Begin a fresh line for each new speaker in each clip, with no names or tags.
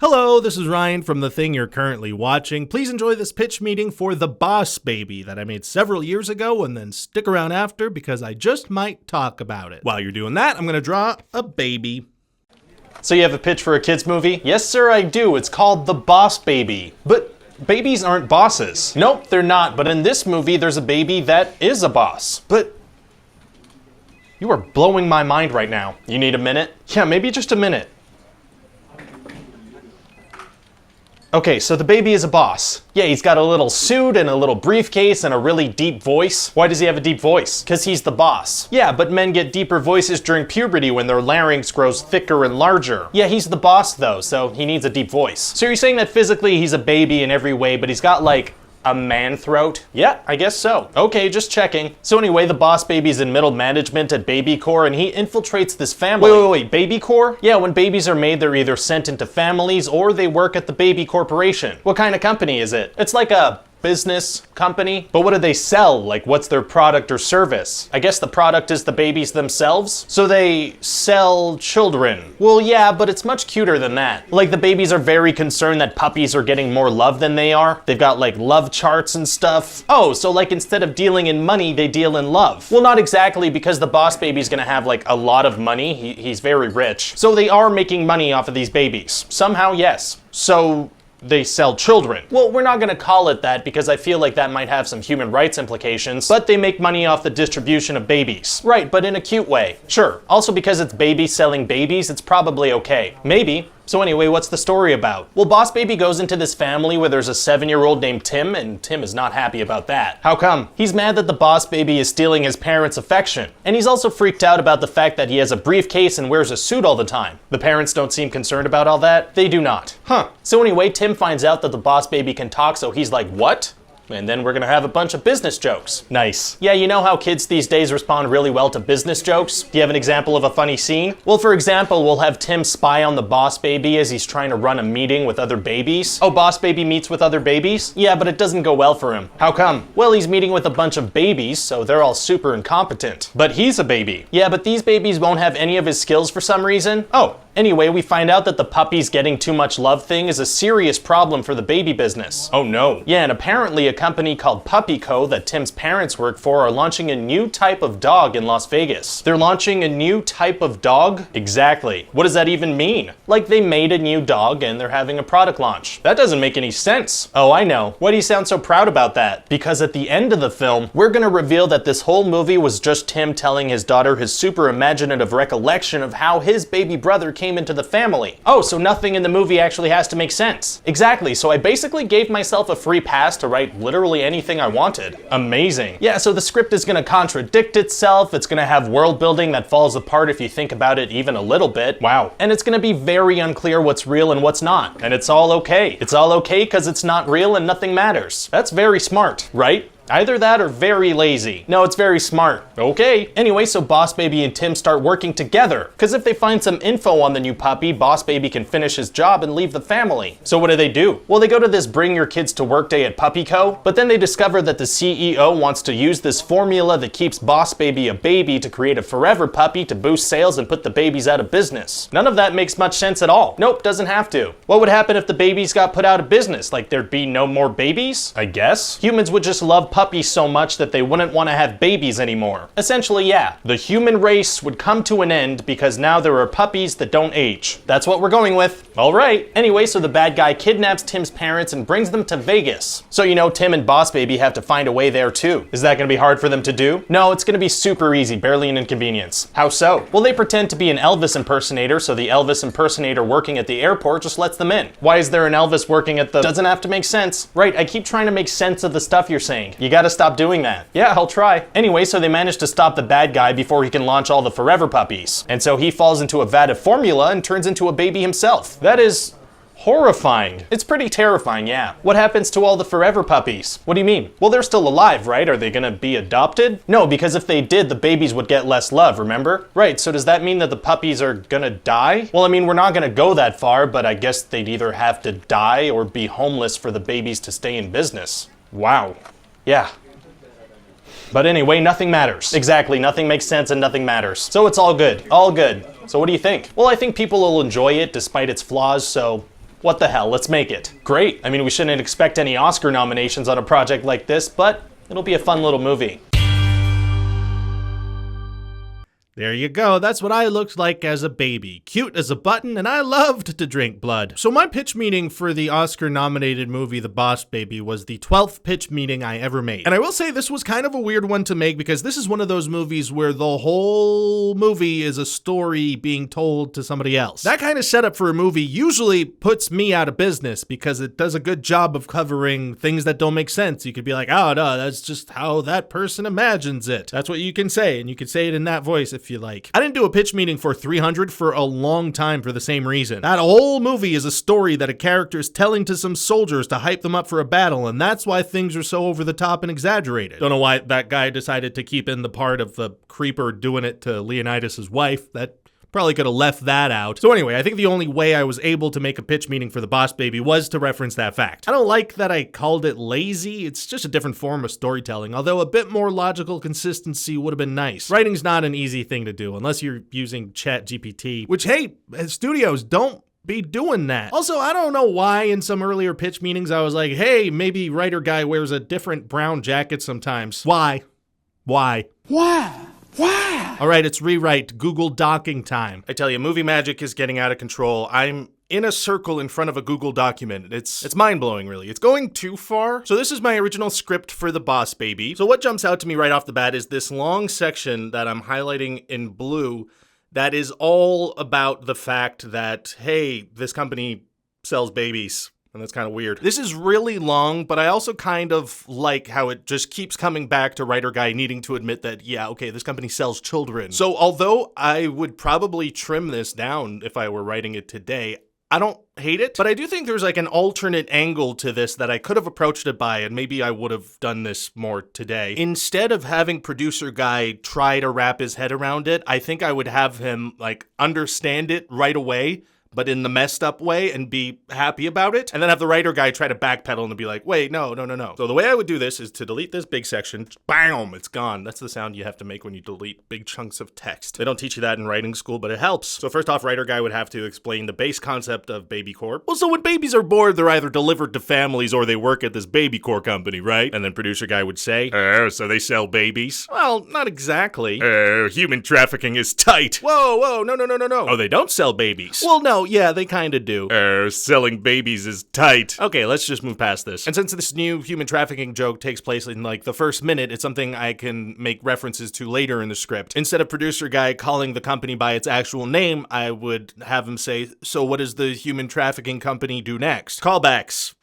Hello, this is Ryan from the thing you're currently watching. Please enjoy this pitch meeting for The Boss Baby that I made several years ago, and then stick around after because I just might talk about it. While you're doing that, I'm gonna draw a baby.
So you have a pitch for a kids movie? Yes sir, I do. It's called The Boss Baby. But babies aren't bosses. Nope, they're not. But in this movie, there's a baby that is a boss. But you are blowing my mind right now. You need a minute? Yeah, maybe just a minute. Okay, so the baby is a boss. Yeah, he's got a little suit and a little briefcase and a really deep voice. Why does he have a deep voice? Because he's the boss. Yeah, but men get deeper voices during puberty when their larynx grows thicker and larger. Yeah, he's the boss though, so he needs a deep voice. So you're saying that physically he's a baby in every way, but he's got like a man throat? Yeah, I guess so. Okay, just checking. So anyway, the boss baby's in middle management at Baby Corps and he infiltrates this family. Wait, Baby Corps? Yeah, when babies are made, they're either sent into families or they work at the Baby Corporation. What kind of company is it? It's like a business company. But what do they sell? Like, what's their product or service? I guess the product is the babies themselves. So they sell children. Well, yeah, but it's much cuter than that. Like, the babies are very concerned that puppies are getting more love than they are. They've got like love charts and stuff. Oh, so like instead of dealing in money, they deal in love. Well, not exactly, because the boss baby's gonna have like a lot of money. He's very rich. So they are making money off of these babies. Somehow, yes. So they sell children. Well, we're not gonna call it that because I feel like that might have some human rights implications, but they make money off the distribution of babies. Right, but in a cute way. Sure. Also, because it's babies selling babies, it's probably okay. Maybe. So anyway, what's the story about? Well, Boss Baby goes into this family where there's a 7-year-old named Tim, and Tim is not happy about that. How come? He's mad that the Boss Baby is stealing his parents' affection. And he's also freaked out about the fact that he has a briefcase and wears a suit all the time. The parents don't seem concerned about all that. They do not. Huh. So anyway, Tim finds out that the Boss Baby can talk, so he's like, what? And then we're gonna have a bunch of business jokes. Nice. Yeah, you know how kids these days respond really well to business jokes? Do you have an example of a funny scene? Well, for example, we'll have Tim spy on the Boss Baby as he's trying to run a meeting with other babies. Oh, Boss Baby meets with other babies? Yeah, but it doesn't go well for him. How come? Well, he's meeting with a bunch of babies, so they're all super incompetent. But he's a baby. Yeah, but these babies won't have any of his skills for some reason. Oh. Anyway, we find out that the puppies getting too much love thing is a serious problem for the baby business. Oh no. Yeah, and apparently a company called Puppy Co. that Tim's parents work for are launching a new type of dog in Las Vegas. They're launching a new type of dog? Exactly. What does that even mean? Like they made a new dog and they're having a product launch. That doesn't make any sense. Oh, I know. Why do you sound so proud about that? Because at the end of the film, we're gonna reveal that this whole movie was just Tim telling his daughter his super imaginative recollection of how his baby brother came into the family. Oh, so nothing in the movie actually has to make sense. Exactly, so I basically gave myself a free pass to write literally anything I wanted. Amazing. Yeah, so the script is gonna contradict itself, it's gonna have world building that falls apart if you think about it even a little bit. Wow. And it's gonna be very unclear what's real and what's not. And it's all okay. It's all okay because it's not real and nothing matters. That's very smart, right? Either that or very lazy. No, it's very smart. Okay. Anyway, so Boss Baby and Tim start working together. Because if they find some info on the new puppy, Boss Baby can finish his job and leave the family. So what do? Well, they go to this Bring Your Kids to Work Day at Puppy Co. But then they discover that the CEO wants to use this formula that keeps Boss Baby a baby to create a forever puppy to boost sales and put the babies out of business. None of that makes much sense at all. Nope, doesn't have to. What would happen if the babies got put out of business? Like there'd be no more babies? I guess. Humans would just love puppies so much that they wouldn't want to have babies anymore. Essentially, yeah, the human race would come to an end because now there are puppies that don't age. That's what we're going with. All right. Anyway, so the bad guy kidnaps Tim's parents and brings them to Vegas. So you know Tim and Boss Baby have to find a way there too. Is that gonna be hard for them to do? No, it's gonna be super easy, barely an inconvenience. How so? Well, they pretend to be an Elvis impersonator, so the Elvis impersonator working at the airport just lets them in. Why is there an Elvis working at the... Doesn't have to make sense. Right, I keep trying to make sense of the stuff you're saying. You gotta stop doing that. Yeah, I'll try. Anyway, so they manage to stop the bad guy before he can launch all the forever puppies. And so he falls into a vat of formula and turns into a baby himself. That is horrifying. It's pretty terrifying, yeah. What happens to all the forever puppies? What do you mean? Well, they're still alive, right? Are they gonna be adopted? No, because if they did, the babies would get less love, remember? Right, so does that mean that the puppies are gonna die? Well, I mean, we're not gonna go that far, but I guess they'd either have to die or be homeless for the babies to stay in business. Wow. Yeah. But anyway, nothing matters. Exactly, nothing makes sense and nothing matters. So it's all good, all good. So what do you think? Well, I think people will enjoy it despite its flaws, so What the hell, let's make it. Great, I mean, we shouldn't expect any Oscar nominations on a project like this, but it'll be a fun little movie.
There you go, that's what I looked like as a baby. Cute as a button, and I loved to drink blood. So my pitch meeting for the Oscar-nominated movie The Boss Baby was the 12th pitch meeting I ever made. And I will say this was kind of a weird one to make because this is one of those movies where the whole movie is a story being told to somebody else. That kind of setup for a movie usually puts me out of business because it does a good job of covering things that don't make sense. You could be like, oh no, that's just how that person imagines it. That's what you can say, and you can say it in that voice if you like. I didn't do a pitch meeting for 300 for a long time for the same reason. That whole movie is a story that a character is telling to some soldiers to hype them up for a battle, and that's why things are so over the top and exaggerated. Don't know why that guy decided to keep in the part of the creeper doing it to Leonidas' wife. That probably could have left that out. So anyway, I think the only way I was able to make a pitch meeting for The Boss Baby was to reference that fact. I don't like that I called it lazy. It's just a different form of storytelling, although a bit more logical consistency would have been nice. Writing's not an easy thing to do unless you're using ChatGPT, which, hey, studios, don't be doing that. Also, I don't know why in some earlier pitch meetings I was like, hey, maybe writer guy wears a different brown jacket sometimes. Why? Why? All right, it's rewrite Google docking time. I tell you, movie magic is getting out of control. I'm in a circle in front of a Google document. It's mind-blowing, really. It's going too far. So this is my original script for The Boss Baby. So what jumps out to me right off the bat is this long section that I'm highlighting in blue that is all about the fact that, hey, this company sells babies. And that's kind of weird. This is really long, but I also kind of like how it just keeps coming back to writer guy needing to admit that, yeah, okay, this company sells children. So although I would probably trim this down if I were writing it today, I don't hate it, but I do think there's like an alternate angle to this that I could have approached it by, and maybe I would have done this more today. Instead of having producer guy try to wrap his head around it, I think I would have him like understand it right away, but in the messed up way, and be happy about it, and then have the writer guy try to backpedal and be like, wait, no. So the way I would do this is to delete this big section, bam, it's gone. That's the sound you have to make when you delete big chunks of text. They don't teach you that in writing school, but it helps. So first off, writer guy would have to explain the base concept of Baby Corp. Well, so when babies are born, they're either delivered to families or they work at this Baby Corp company, right? And then producer guy would say, oh, so they sell babies? Well, not exactly. Human trafficking is tight. Whoa, no. Oh, they don't sell babies? Well, no. Yeah, they kinda do. Selling babies is tight. Okay, let's just move past this. And since this new human trafficking joke takes place in like the first minute, it's something I can make references to later in the script. Instead of producer guy calling the company by its actual name, I would have him say, so what does the human trafficking company do next? Callbacks.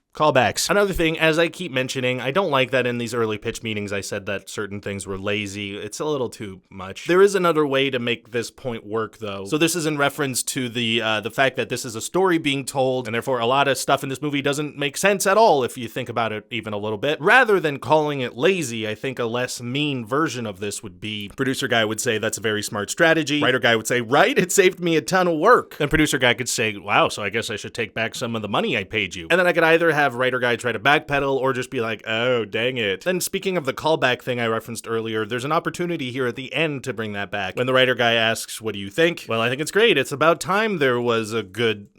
Another thing, as I keep mentioning, I don't like that in these early pitch meetings I said that certain things were lazy. It's a little too much. There is another way to make this point work, though. So this is in reference to the fact that this is a story being told, and therefore a lot of stuff in this movie doesn't make sense at all if you think about it even a little bit. Rather than calling it lazy, I think a less mean version of this would be, producer guy would say, that's a very smart strategy. Writer guy would say, right, it saved me a ton of work. Then producer guy could say, wow, so I guess I should take back some of the money I paid you. And then I could either have writer guy try to backpedal or just be like, oh, dang it. Then speaking of the callback thing I referenced earlier, there's an opportunity here at the end to bring that back. When the writer guy asks, what do you think? Well, I think it's great. It's about time there was a good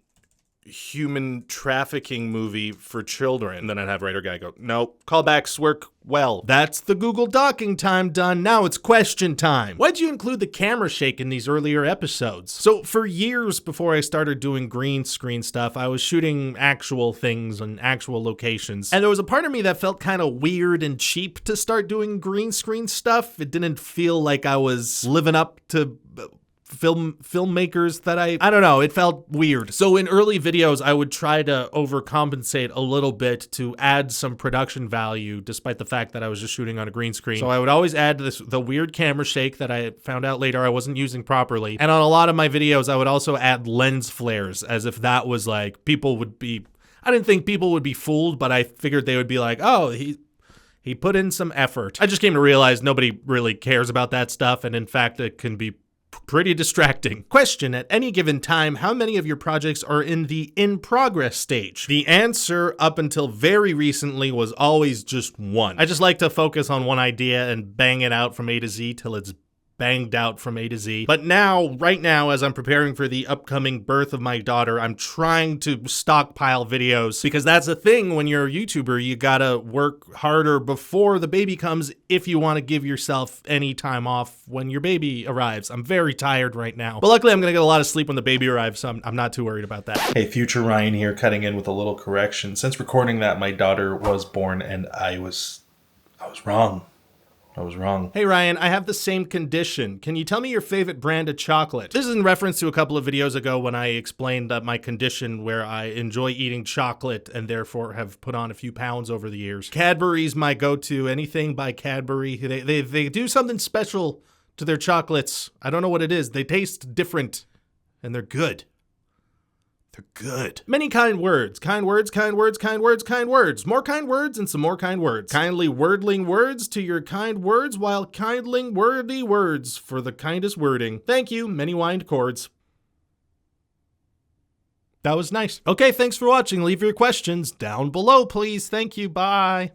human trafficking movie for children. And then I'd have writer guy go, nope, callbacks work well. That's the Google docking time done. Now it's question time. Why'd you include the camera shake in these earlier episodes? So for years before I started doing green screen stuff, I was shooting actual things on actual locations. And there was a part of me that felt kind of weird and cheap to start doing green screen stuff. It didn't feel like I was living up to filmmakers that I don't know, it felt weird. So in early videos, I would try to overcompensate a little bit to add some production value, despite the fact that I was just shooting on a green screen. So I would always add the weird camera shake that I found out later I wasn't using properly. And on a lot of my videos, I would also add lens flares, as if that was like, I didn't think people would be fooled, but I figured they would be like, oh, he put in some effort. I just came to realize nobody really cares about that stuff, and in fact, it can be pretty distracting. Question, at any given time, how many of your projects are in the in-progress stage? The answer up until very recently was always just one. I just like to focus on one idea and bang it out from A to Z till it's banged out from A to Z. But now, right now, as I'm preparing for the upcoming birth of my daughter, I'm trying to stockpile videos because that's a thing when you're a YouTuber. You gotta work harder before the baby comes if you want to give yourself any time off when your baby arrives. I'm very tired right now. But luckily, I'm gonna get a lot of sleep when the baby arrives, so I'm not too worried about that. Hey, future Ryan here, cutting in with a little correction. Since recording that, my daughter was born and I was wrong. I was wrong. Hey Ryan, I have the same condition. Can you tell me your favorite brand of chocolate? This is in reference to a couple of videos ago when I explained that my condition where I enjoy eating chocolate and therefore have put on a few pounds over the years. Cadbury's my go-to. Anything by Cadbury. They do something special to their chocolates. I don't know what it is. They taste different and they're good. They're good. Many kind words. Kind words, kind words, kind words, kind words. More kind words and some more kind words. Kindly wordling words to your kind words while kindling wordy words for the kindest wording. Thank you, many wind chords. That was nice. Okay, thanks for watching. Leave your questions down below, please. Thank you. Bye.